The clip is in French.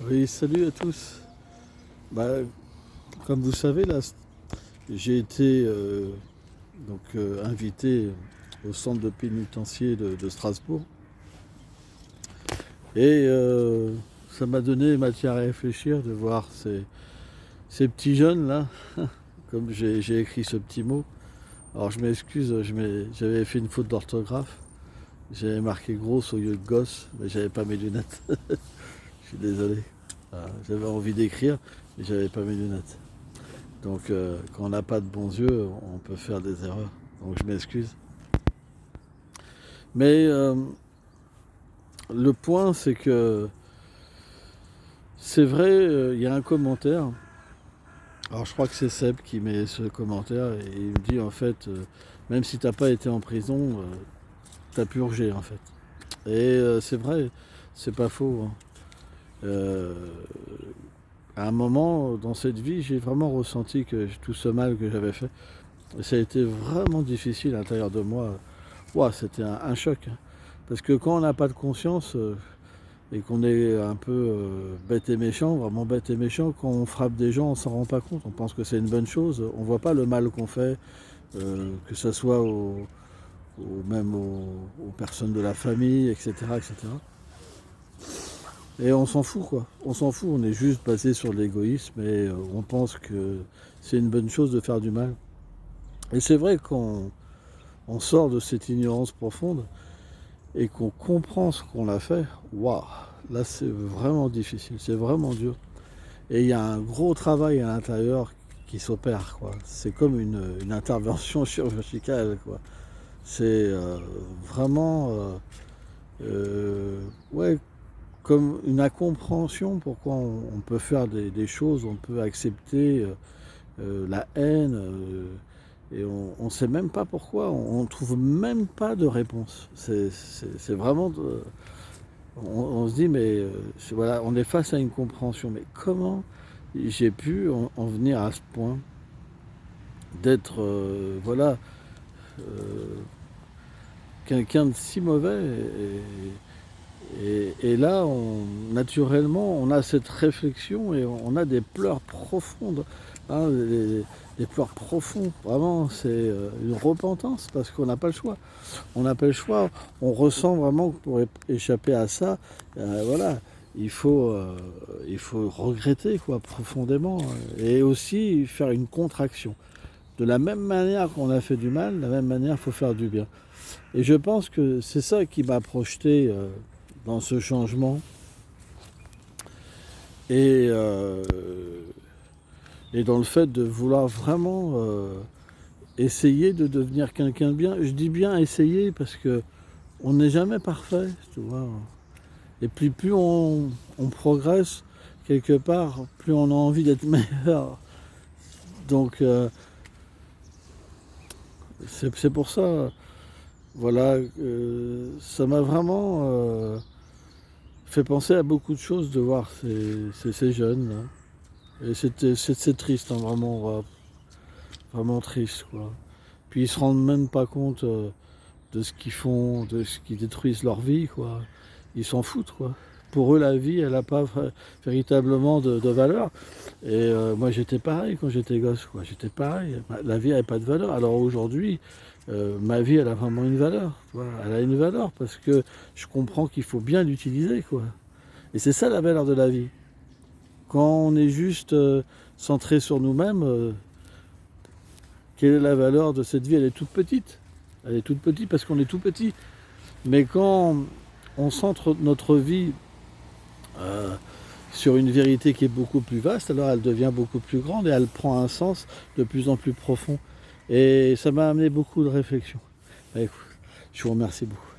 Oui, salut à tous. Bah, comme vous savez, là, j'ai été invité au centre de pénitencier de Strasbourg. Et ça m'a donné matière à réfléchir de voir ces petits jeunes là, comme j'ai écrit ce petit mot. Alors je m'excuse, j'avais fait une faute d'orthographe. J'avais marqué grosse au lieu de gosse, mais j'avais pas mes lunettes. Je suis désolé. J'avais envie d'écrire, mais j'avais pas mes lunettes. Donc quand on n'a pas de bons yeux, on peut faire des erreurs. Donc je m'excuse. Mais le point, c'est que c'est vrai, il y a un commentaire. Alors je crois que c'est Seb qui met ce commentaire et il me dit en fait, même si t'as pas été en prison, t'as purgé en fait. Et c'est vrai, c'est pas faux, hein. Euh, à un moment dans cette vie, j'ai vraiment ressenti que tout ce mal que j'avais fait, ça a été vraiment difficile à l'intérieur de moi. Ouah, c'était un choc, hein. Parce que quand on n'a pas de conscience et qu'on est un peu bête et méchant, vraiment bête et méchant, quand on frappe des gens, on s'en rend pas compte. On pense que c'est une bonne chose. On voit pas le mal qu'on fait, que ce soit même aux personnes de la famille, etc., etc. Et on s'en fout, quoi. On s'en fout. On est juste basé sur l'égoïsme et on pense que c'est une bonne chose de faire du mal. Et c'est vrai qu'on sort de cette ignorance profonde et qu'on comprend ce qu'on a fait, waouh, là c'est vraiment difficile, c'est vraiment dur. Et il y a un gros travail à l'intérieur qui s'opère, quoi. C'est comme une intervention chirurgicale, quoi. C'est vraiment, ouais, comme une incompréhension pourquoi on peut faire des choses, on peut accepter la haine. Et on ne sait même pas pourquoi, on ne trouve même pas de réponse. C'est vraiment... on se dit, mais voilà, on est face à une compréhension. Mais comment j'ai pu en venir à ce point d'être, voilà, euh, quelqu'un de si mauvais et là, naturellement, on a cette réflexion et on a des pleurs profondes, hein, des pleurs profonds. Vraiment, c'est une repentance parce qu'on n'a pas le choix. On n'a pas le choix. On ressent vraiment que pour échapper à ça, voilà, il faut regretter, quoi, profondément, et aussi faire une contraction. De la même manière qu'on a fait du mal, de la même manière, il faut faire du bien. Et je pense que c'est ça qui m'a projeté dans ce changement et, euh, et dans le fait de vouloir vraiment essayer de devenir quelqu'un de bien. Je dis bien essayer parce que on n'est jamais parfait, tu vois. Et puis plus on progresse quelque part, plus on a envie d'être meilleur. Donc c'est pour ça, voilà, ça m'a vraiment fait penser à beaucoup de choses de voir ces jeunes là. Et c'est triste, hein, vraiment, vraiment triste, quoi. Puis ils se rendent même pas compte de ce qu'ils font, de ce qu'ils détruisent leur vie, quoi. Ils s'en foutent, quoi. Pour eux, la vie, elle n'a pas véritablement de valeur. Et moi, j'étais pareil quand j'étais gosse, quoi. J'étais pareil. La vie n'avait pas de valeur. Alors aujourd'hui, ma vie, elle a vraiment une valeur, tu vois. Elle a une valeur parce que je comprends qu'il faut bien l'utiliser, quoi. Et c'est ça la valeur de la vie. Quand on est juste centré sur nous-mêmes, quelle est la valeur de cette vie? Elle est toute petite. Elle est toute petite parce qu'on est tout petit. Mais quand on centre notre vie euh, sur une vérité qui est beaucoup plus vaste, alors elle devient beaucoup plus grande et elle prend un sens de plus en plus profond. Et ça m'a amené beaucoup de réflexions. Bah, écoute, je vous remercie beaucoup.